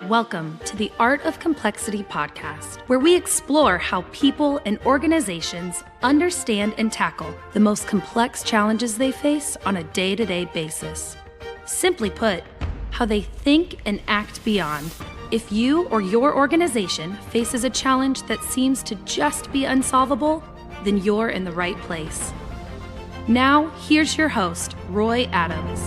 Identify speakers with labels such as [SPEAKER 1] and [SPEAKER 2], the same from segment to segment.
[SPEAKER 1] Welcome to the Art of Complexity podcast, where we explore how people and organizations understand and tackle the most complex challenges they face on a day-to-day basis. Simply put, how they think and act beyond. If you or your organization faces a challenge that seems to just be unsolvable, then you're in the right place. Now, here's your host, Roy Adams.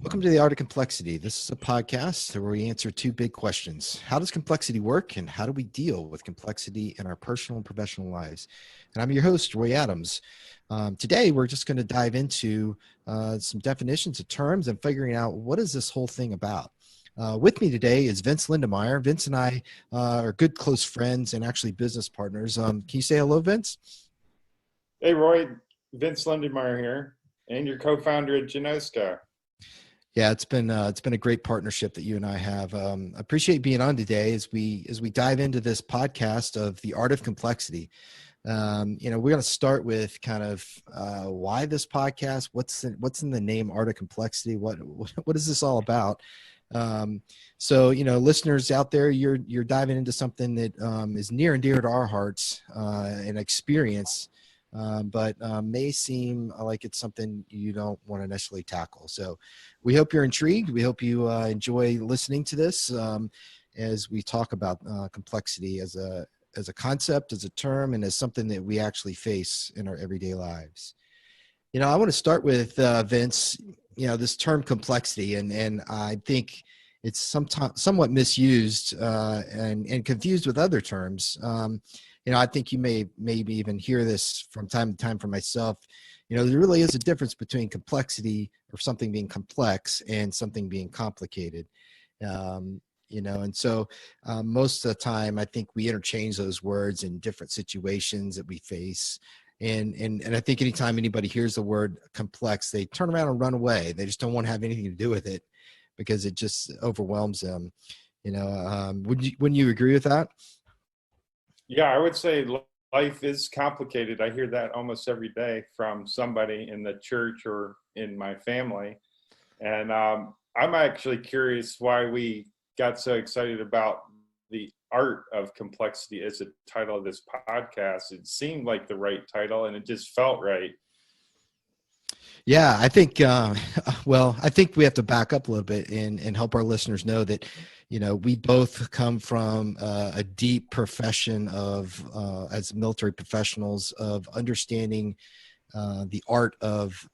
[SPEAKER 2] Welcome to the Art of Complexity. This is a podcast where we answer two big questions. How does complexity work, and how do we deal with complexity in our personal and professional lives? And I'm your host, Roy Adams. Today, we're just going to dive into some definitions of terms and figuring out what is this whole thing about. With me today is Vince Lindemeyer. Vince and I are good, close friends and actually business partners. Can you say hello, Vince?
[SPEAKER 3] Hey, Roy. Vince Lindemeyer here, and your co-founder at Genosco.
[SPEAKER 2] Yeah, it's been a great partnership that you and I have. I appreciate being on today as we dive into this podcast of the Art of Complexity. We're going to start with kind of why this podcast. What's in the name Art of Complexity? What is this all about? Listeners out there, you're diving into something that is near and dear to our hearts, an experience. But may seem like it's something you don't want to necessarily tackle. So we hope you're intrigued. We hope you enjoy listening to this as we talk about complexity as a concept, as a term, and as something that we actually face in our everyday lives. I want to start with Vince, this term complexity, and I think it's somewhat misused and confused with other terms. I think you may maybe even hear this from time to time from myself. There really is a difference between complexity or something being complex and something being complicated. And so most of the time, I think we interchange those words in different situations that we face. And I think anytime anybody hears the word complex, they turn around and run away. They just don't want to have anything to do with it because it just overwhelms them. Wouldn't you agree with that?
[SPEAKER 3] Yeah, I would say life is complicated. I hear that almost every day from somebody in the church or in my family. And I'm actually curious why we got so excited about the Art of Complexity as the title of this podcast. It seemed like the right title, and it just felt right.
[SPEAKER 2] Yeah, I think, I think we have to back up a little bit and help our listeners know that, we both come from a deep profession of, as military professionals, of understanding the art of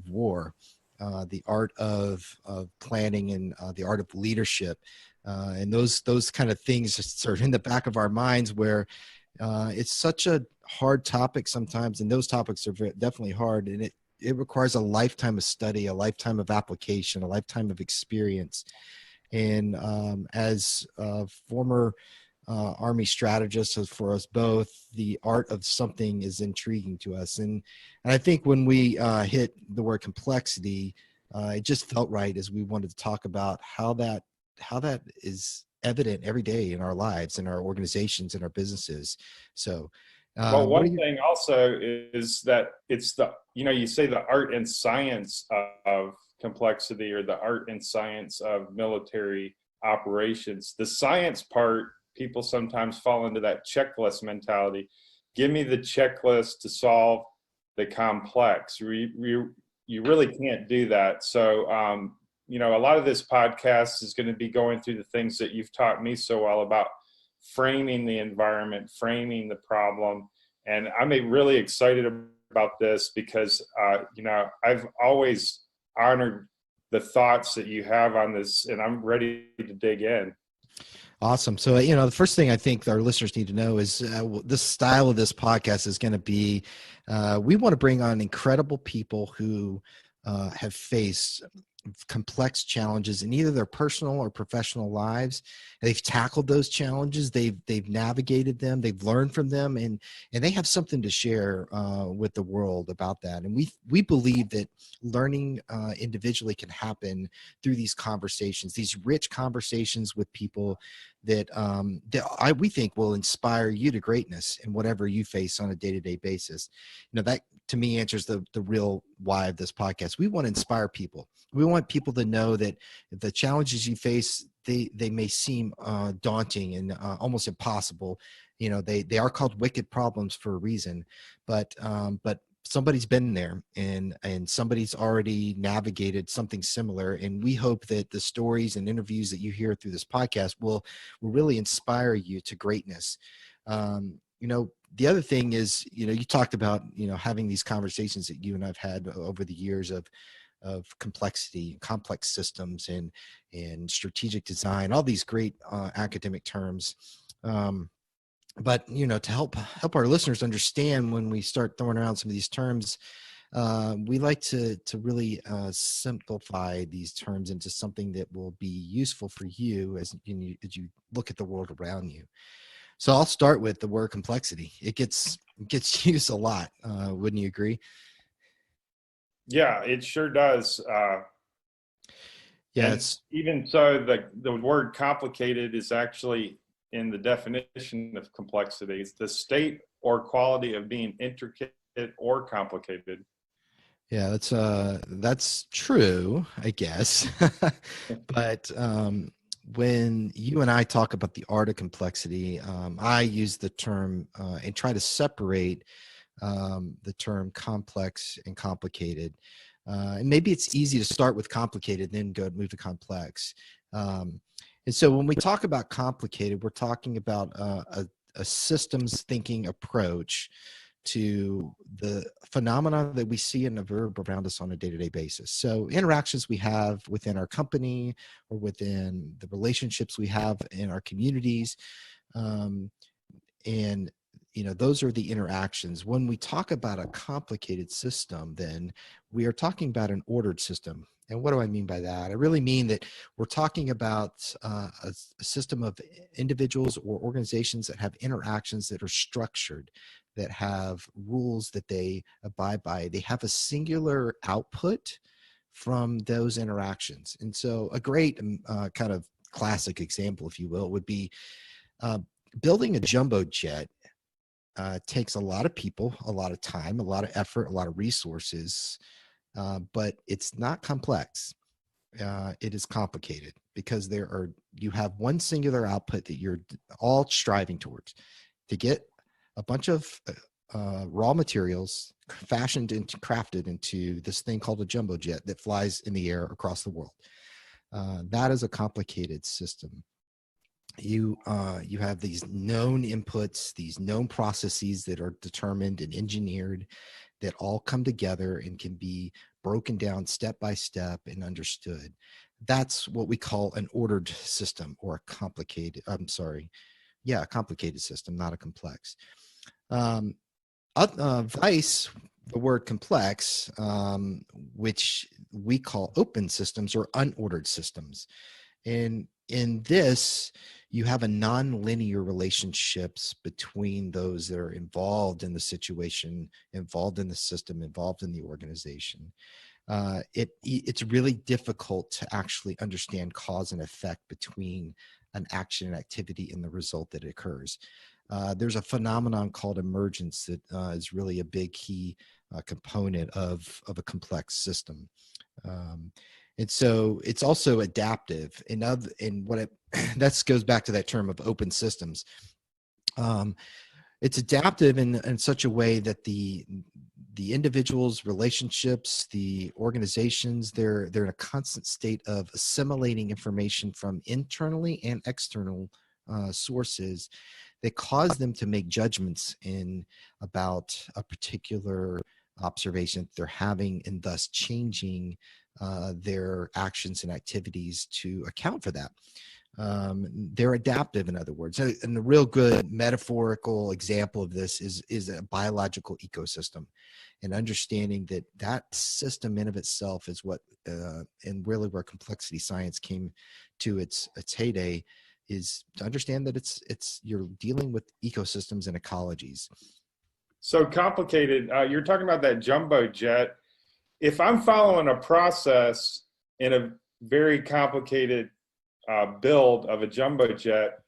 [SPEAKER 2] war, the art of planning, and the art of leadership. And those kind of things are in the back of our minds where it's such a hard topic sometimes, and those topics are definitely hard, and it requires a lifetime of study, a lifetime of application, a lifetime of experience. And as a former Army strategist for us both, the art of something is intriguing to us. And I think when we hit the word complexity, it just felt right as we wanted to talk about how that is evident every day in our lives, in our organizations, in our businesses. So
[SPEAKER 3] one thing also is that it's you say the art and science of complexity, or the art and science of military operations. The science part, people sometimes fall into that checklist mentality. Give me the checklist to solve the complex. You really can't do that. So, a lot of this podcast is going to be going through the things that you've taught me so well about framing the environment, framing the problem. And I'm really excited about this because, I've always honored the thoughts that you have on this, and I'm ready to dig in.
[SPEAKER 2] Awesome. So, the first thing I think our listeners need to know is the style of this podcast is going to be, we want to bring on incredible people who have faced complex challenges in either their personal or professional lives. They've tackled those challenges. They've navigated them. They've learned from them, and they have something to share with the world about that. And we believe that learning individually can happen through these conversations, these rich conversations with people that we think will inspire you to greatness in whatever you face on a day-to-day basis. That to me answers the real why of this podcast. We want to inspire people. We want people to know that the challenges you face, they may seem daunting and almost impossible. They are called wicked problems for a reason, but somebody's been there and somebody's already navigated something similar. And we hope that the stories and interviews that you hear through this podcast will really inspire you to greatness. The other thing is, you talked about, having these conversations that you and I've had over the years of complexity, complex systems, and strategic design, all these great academic terms. But to help our listeners understand when we start throwing around some of these terms, we like to really simplify these terms into something that will be useful for you as you look at the world around you. So I'll start with the word complexity. It gets used a lot. Wouldn't you agree?
[SPEAKER 3] Yeah, it sure does.
[SPEAKER 2] Yeah,
[SPEAKER 3] even so, the word complicated is actually in the definition of complexity. It's the state or quality of being intricate or complicated.
[SPEAKER 2] Yeah, that's true, I guess. But when you and I talk about the art of complexity, I use the term and try to separate the term complex and complicated. And maybe it's easy to start with complicated, then move to complex. And so when we talk about complicated, we're talking about a systems thinking approach to the phenomena that we see in the verb around us on a day-to-day basis. So interactions we have within our company or within the relationships we have in our communities. And those are the interactions. When we talk about a complicated system, then we are talking about an ordered system. And what do I mean by that? I really mean that we're talking about a system of individuals or organizations that have interactions that are structured, that have rules that they abide by. They have a singular output from those interactions. And so a great kind of classic example, if you will, would be building a jumbo jet. Takes a lot of people, a lot of time, a lot of effort, a lot of resources, but it's not complex. It is complicated because you have one singular output that you're all striving towards to get a bunch of raw materials fashioned and crafted into this thing called a jumbo jet that flies in the air across the world. That is a complicated system. You have these known inputs, these known processes that are determined and engineered that all come together and can be broken down step by step and understood. That's what we call an ordered system, or a complicated system, not a complex. Vice, the word complex, which we call open systems or unordered systems. And in this, you have a non-linear relationships between those that are involved in the situation, involved in the system, involved in the organization. It's really difficult to actually understand cause and effect between an action and activity and the result that occurs. There's a phenomenon called emergence that is really a big key component of a complex system. And so it's also adaptive. That goes back to that term of open systems. It's adaptive in such a way that the individuals, relationships, the organizations, they're in a constant state of assimilating information from internally and external sources that cause them to make judgments about a particular observation they're having, and thus changing their actions and activities to account for that. They're adaptive, in other words. And a real good metaphorical example of this is a biological ecosystem, and understanding that that system in of itself is what, and really where complexity science came to its heyday, is to understand that it's you're dealing with ecosystems and ecologies.
[SPEAKER 3] So complicated. You're talking about that jumbo jet. If I'm following a process in a very complicated build of a jumbo jet,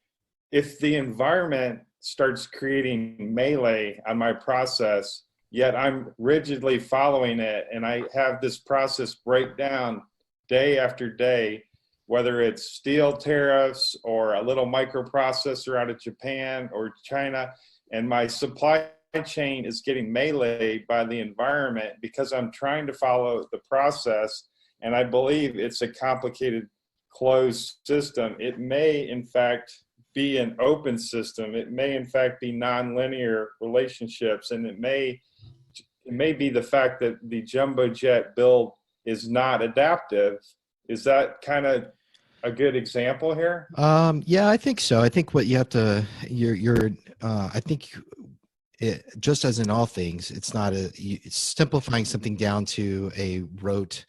[SPEAKER 3] if the environment starts creating melee on my process, yet I'm rigidly following it, and I have this process break down day after day, whether it's steel tariffs or a little microprocessor out of Japan or China, and my supply chain is getting meleeed by the environment because I'm trying to follow the process, and I believe it's a complicated closed system. It may in fact be an open system. It may in fact be nonlinear relationships, and it may be the fact that the jumbo jet build is not adaptive. Is that kind of a good example here?
[SPEAKER 2] Yeah, I think so. I think what you have to, I think just as in all things, it's not it's simplifying something down to a rote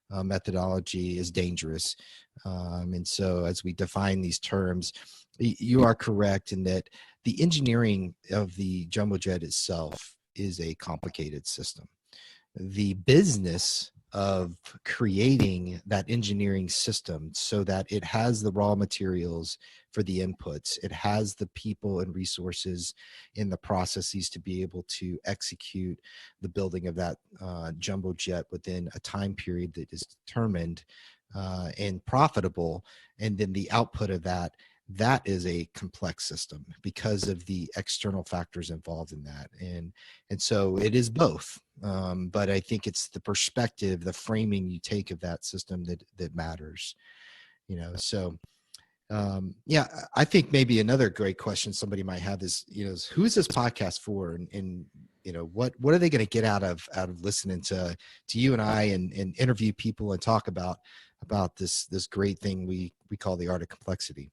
[SPEAKER 2] methodology is dangerous. And so as we define these terms, you are correct in that the engineering of the jumbo jet itself is a complicated system. The business of creating that engineering system so that it has the raw materials for the inputs, it has the people and resources in the processes to be able to execute the building of that jumbo jet within a time period that is determined and profitable, and then the output of that is a complex system because of the external factors involved in that. And so it is both. But I think it's the perspective, the framing you take of that system that matters, so yeah, I think maybe another great question somebody might have is, who's this podcast for? And what are they going to get out of listening to you and I and interview people and talk about this great thing we call the art of complexity?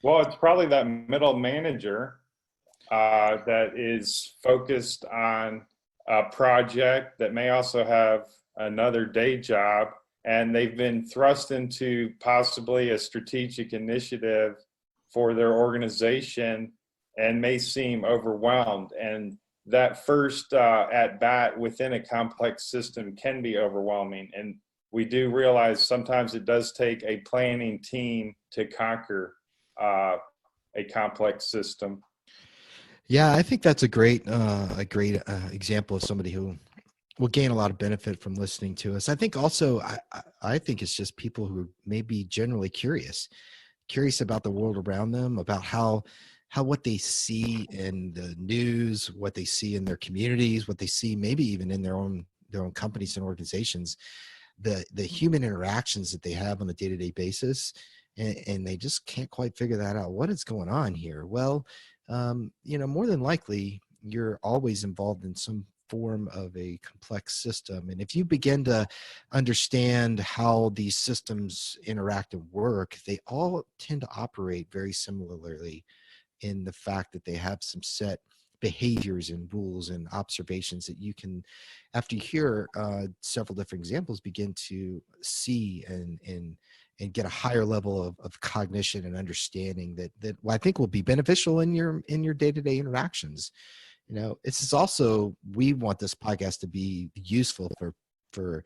[SPEAKER 3] Well, it's probably that middle manager that is focused on a project that may also have another day job, and they've been thrust into possibly a strategic initiative for their organization and may seem overwhelmed. And that first at bat within a complex system can be overwhelming. And we do realize sometimes it does take a planning team to conquer a complex system.
[SPEAKER 2] Yeah, I think that's a great example of somebody who will gain a lot of benefit from listening to us. I think also, I think it's just people who may be generally curious about the world around them, about how what they see in the news, what they see in their communities, what they see maybe even in their own companies and organizations, the human interactions that they have on a day-to-day basis. And they just can't quite figure that out. What is going on here? Well, more than likely, you're always involved in some form of a complex system. And if you begin to understand how these systems interact and work, they all tend to operate very similarly in the fact that they have some set behaviors and rules and observations that you can, after you hear several different examples, begin to see and get a higher level of cognition and understanding that I think will be beneficial in your day-to-day interactions. It's also, we want this podcast to be useful for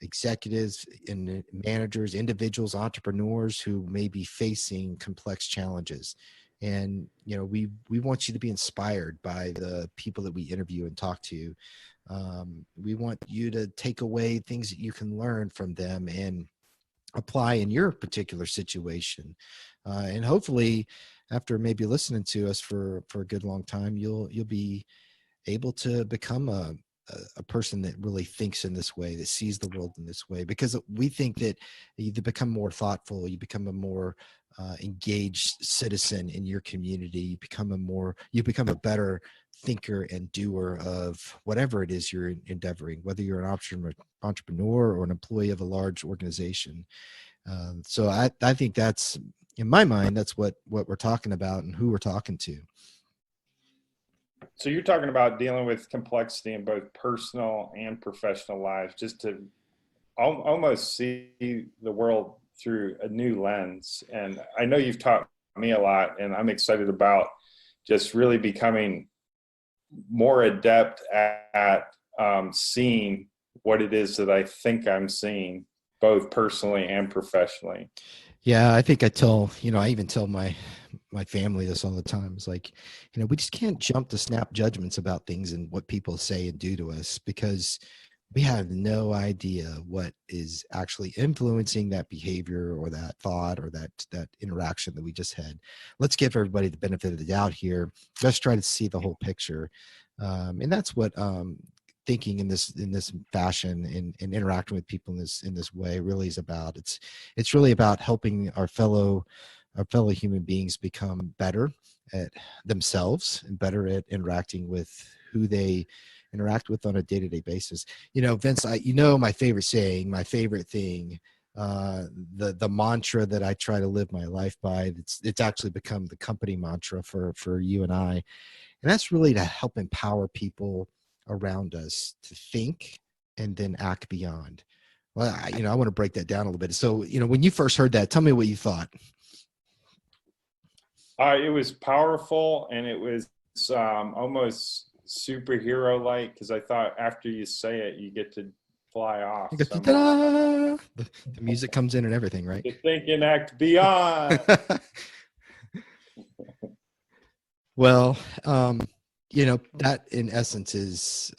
[SPEAKER 2] executives and managers, individuals, entrepreneurs who may be facing complex challenges. And, we want you to be inspired by the people that we interview and talk to. We want you to take away things that you can learn from them and apply in your particular situation. And hopefully after maybe listening to us for a good long time, you'll be able to become a person that really thinks in this way, that sees the world in this way, because we think that you become more thoughtful, you become a more engaged citizen in your community, you become a better thinker and doer of whatever it is you're endeavoring, whether you're an entrepreneur or an employee of a large organization. So I think that's, in my mind, that's what we're talking about and who we're talking to.
[SPEAKER 3] So you're talking about dealing with complexity in both personal and professional lives, just to almost see the world through a new lens. And I know you've taught me a lot, and I'm excited about just really becoming more adept at seeing what it is that I think I'm seeing, both personally and professionally.
[SPEAKER 2] Yeah, I think I even tell my family this all the time. It's like, we just can't jump to snap judgments about things and what people say and do to us, because we have no idea what is actually influencing that behavior or that thought or that interaction that we just had. Let's give everybody the benefit of the doubt here. Let's try to see the whole picture. And that's what thinking in this fashion and interacting with people in this way really is about. It's really about helping our fellow human beings become better at themselves and better at interacting with who they interact with on a day-to-day basis. Vince, my favorite saying, my favorite thing, the mantra that I try to live my life by, it's actually become the company mantra for you and I. And that's really to help empower people around us to think and then act beyond. Well, I want to break that down a little bit. So, when you first heard that, tell me what you thought.
[SPEAKER 3] It was powerful, and it was almost superhero-like, because I thought after you say it, you get to fly off.
[SPEAKER 2] The music comes in and everything, right?
[SPEAKER 3] To think and act beyond.
[SPEAKER 2] Well, that in essence is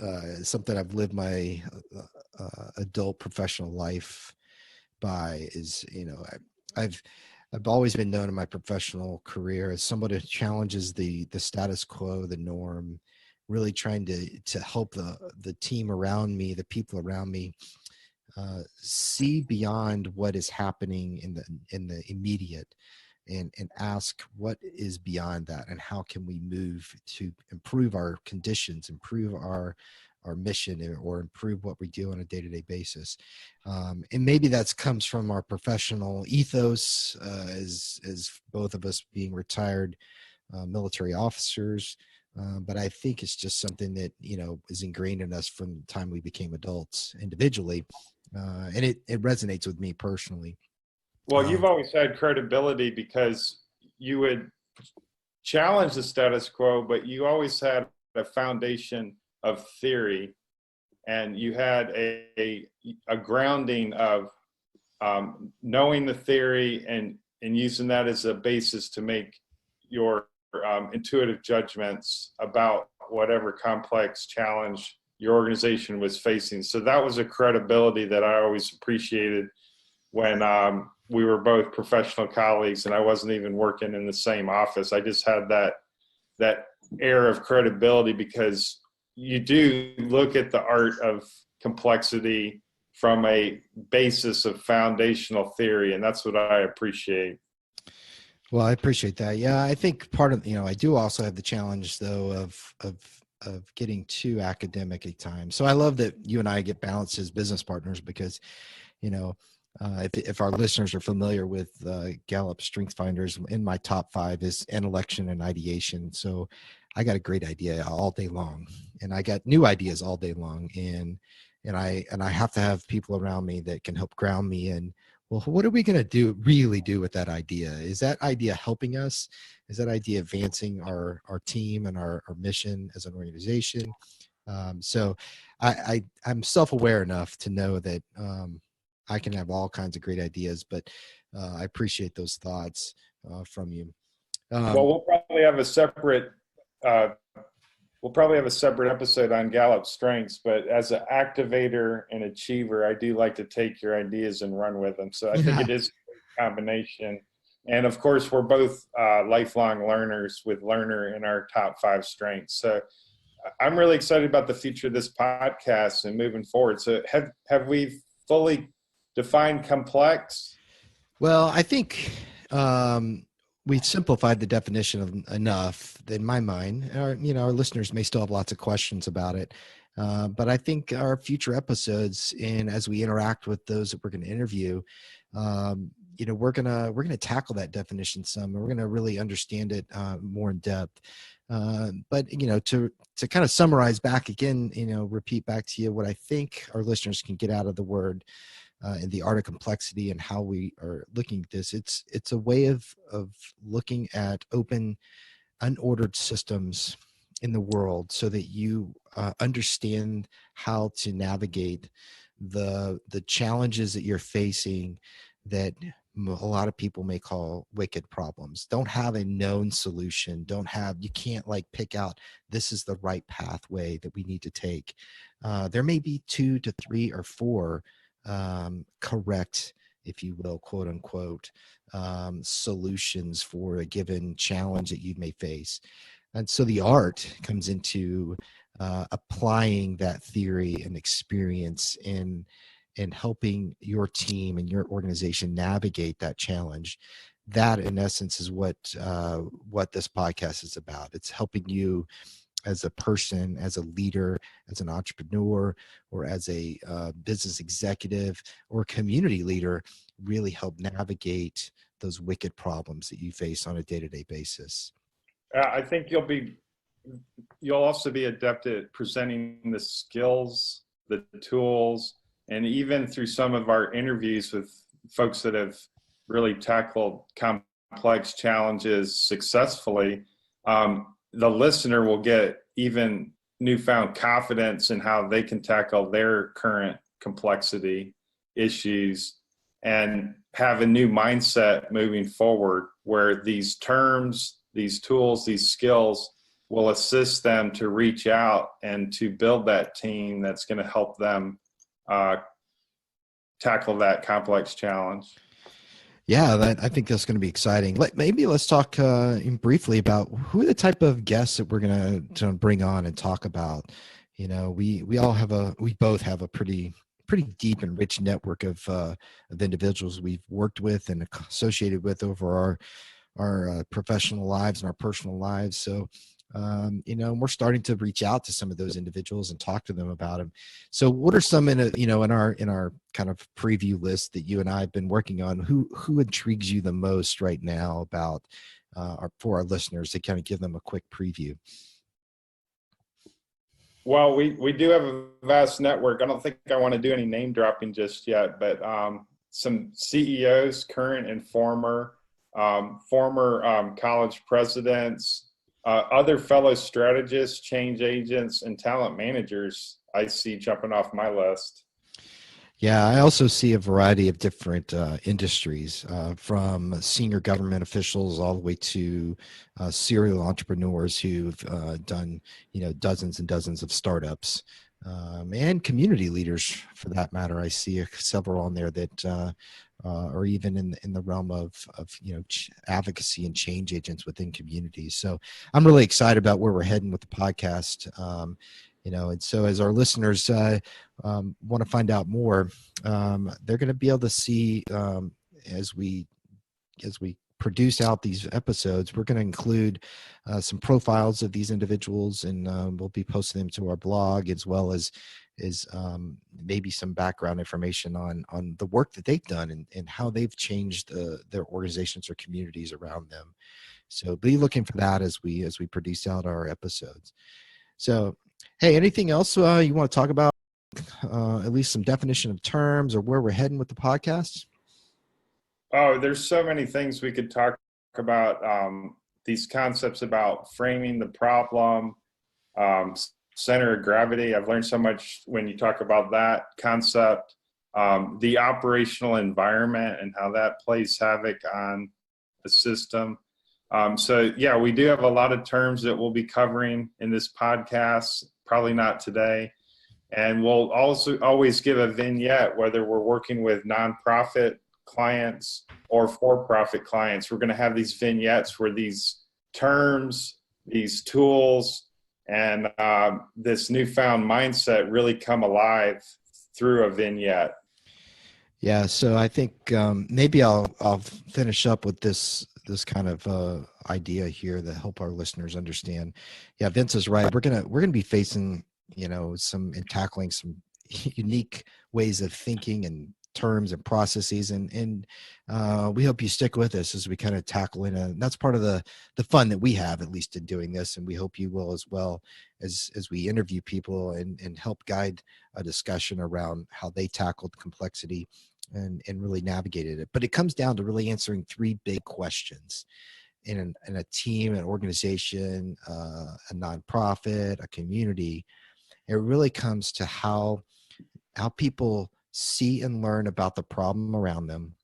[SPEAKER 2] something I've lived my adult professional life by. Is I've always been known in my professional career as somebody who challenges the status quo, the norm, really trying to help the team around me, the people around me, see beyond what is happening in the immediate, and ask what is beyond that, and how can we move to improve our conditions, improve our mission, or improve what we do on a day-to-day basis. And maybe that comes from our professional ethos, as both of us being retired military officers. But I think it's just something that, is ingrained in us from the time we became adults individually. And it resonates with me personally.
[SPEAKER 3] Well, you've always had credibility because you would challenge the status quo, but you always had a foundation of theory, and you had a grounding of knowing the theory and using that as a basis to make your intuitive judgments about whatever complex challenge your organization was facing. So that was a credibility that I always appreciated when we were both professional colleagues, and I wasn't even working in the same office. I just had that air of credibility, because you do look at the art of complexity from a basis of foundational theory, and that's what I appreciate.
[SPEAKER 2] Well, I appreciate that. Yeah, I think part of, I do also have the challenge though of getting too academic at times. So I love that you and I get balanced as business partners, because, if our listeners are familiar with Gallup Strength Finders, in my top 5 is intellection and ideation. So I got a great idea all day long, and I got new ideas all day long, and I have to have people around me that can help ground me in, well, what are we going to really do with that idea? Is that idea helping us? Is that idea advancing our team and our mission as an organization? So I'm self-aware enough to know that I can have all kinds of great ideas, but I appreciate those thoughts from you.
[SPEAKER 3] Well, we'll probably have a separate episode on Gallup Strengths, but as an activator and achiever, I do like to take your ideas and run with them. So I think it is a combination. And of course, we're both lifelong learners, with learner in our top 5 strengths. So I'm really excited about the future of this podcast and moving forward. So have we fully defined complex?
[SPEAKER 2] Well, I think we've simplified the definition enough in my mind. Our listeners may still have lots of questions about it, but I think our future episodes, and as we interact with those that we're going to interview, we're gonna tackle that definition some, and we're gonna really understand it more in depth. But to kind of summarize back again, repeat back to you what I think our listeners can get out of the word and the art of complexity and how we are looking at this. It's a way of looking at open, unordered systems in the world so that you understand how to navigate the challenges that you're facing that a lot of people may call wicked problems. Don't have a known solution. You can't like pick out, this is the right pathway that we need to take. There may be 2 to 3 or 4 correct, if you will, quote unquote, solutions for a given challenge that you may face. And so the art comes into applying that theory and experience in helping your team and your organization navigate that challenge. That, in essence, is what this podcast is about. It's helping you as a person, as a leader, as an entrepreneur, or as a business executive or community leader, really help navigate those wicked problems that you face on a day-to-day basis.
[SPEAKER 3] I think you'll also be adept at presenting the skills, the tools, and even through some of our interviews with folks that have really tackled complex challenges successfully, the listener will get even newfound confidence in how they can tackle their current complexity issues and have a new mindset moving forward where these terms, these tools, these skills will assist them to reach out and to build that team that's going to help them tackle that complex challenge.
[SPEAKER 2] Yeah, I think that's going to be exciting. Maybe let's talk briefly about who are the type of guests that we're going to bring on and talk about. We both have a pretty deep and rich network of individuals we've worked with and associated with over our professional lives and our personal lives. So, we're starting to reach out to some of those individuals and talk to them about them. So what are some in our kind of preview list that you and I have been working on? Who intrigues you the most right now about for our listeners to kind of give them a quick preview?
[SPEAKER 3] Well, we do have a vast network. I don't think I want to do any name dropping just yet, but some CEOs, current and former college presidents, other fellow strategists, change agents, and talent managers I see jumping off my list.
[SPEAKER 2] Yeah, I also see a variety of different industries, from senior government officials all the way to serial entrepreneurs who've done, dozens and dozens of startups, and community leaders for that matter. I see several on there that or even in the realm of advocacy and change agents within communities. So I'm really excited about where we're heading with the podcast. And so as our listeners want to find out more, they're going to be able to see as we produce out these episodes, we're going to include some profiles of these individuals, and we'll be posting them to our blog, as well as maybe some background information on the work that they've done and how they've changed their organizations or communities around them. So be looking for that as we produce out our episodes. So, hey, anything else you want to talk about? At least some definition of terms or where we're heading with the podcast?
[SPEAKER 3] Oh, there's so many things we could talk about. These concepts about framing the problem, center of gravity. I've learned so much when you talk about that concept, the operational environment and how that plays havoc on the system. So yeah, we do have a lot of terms that we'll be covering in this podcast, probably not today. And we'll also always give a vignette, whether we're working with nonprofit clients or for-profit clients. We're going to have these vignettes where these terms, these tools, and this newfound mindset really come alive through a vignette.
[SPEAKER 2] Yeah, so I think maybe I'll finish up with this kind of idea here to help our listeners understand. Yeah, Vince is right. We're gonna be facing tackling some unique ways of thinking and terms and processes, and we hope you stick with us as we kind of tackle that's part of the fun that we have, at least in doing this, and we hope you will as well, as we interview people and help guide a discussion around how they tackled complexity and really navigated it. But it comes down to really answering three big questions in a team, an organization, a nonprofit, a community. It really comes to how people see and learn about the problem around them,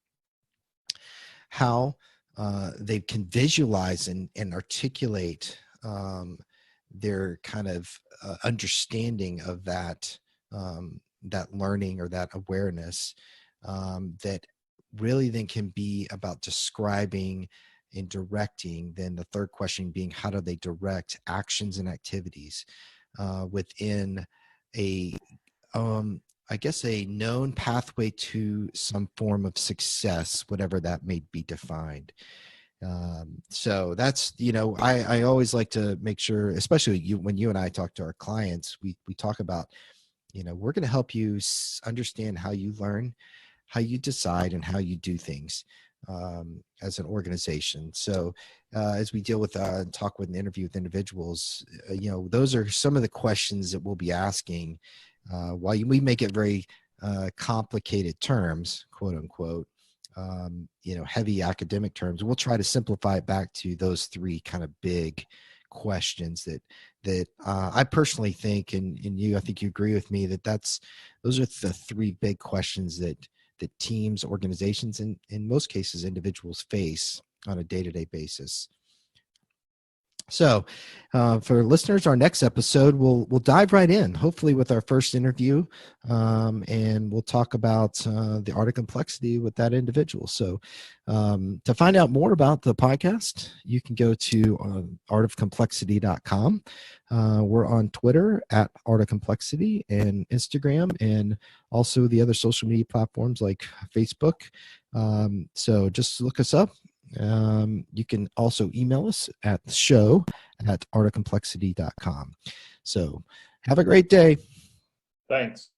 [SPEAKER 2] how they can visualize and articulate their kind of understanding of that learning or that awareness, that really then can be about describing and directing. Then the third question being, how do they direct actions and activities within I guess a known pathway to some form of success, whatever that may be defined. So that's, I always like to make sure, especially when you and I talk to our clients, we talk about, we're going to help you understand how you learn, how you decide, and how you do things as an organization. So as we deal with talk with and interview with individuals, those are some of the questions that we'll be asking. While we make it very complicated terms, quote unquote, heavy academic terms, we'll try to simplify it back to those three kind of big questions that I personally think, and I think you agree with me, those are the three big questions that teams, organizations, and in most cases individuals face on a day-to-day basis. So for listeners, our next episode, we'll dive right in, hopefully with our first interview, and we'll talk about the art of complexity with that individual. So to find out more about the podcast, you can go to artofcomplexity.com. We're on Twitter at Art of Complexity and Instagram, and also the other social media platforms like Facebook. So just look us up. You can also email us at show@artofcomplexity.com. So have a great day.
[SPEAKER 3] Thanks.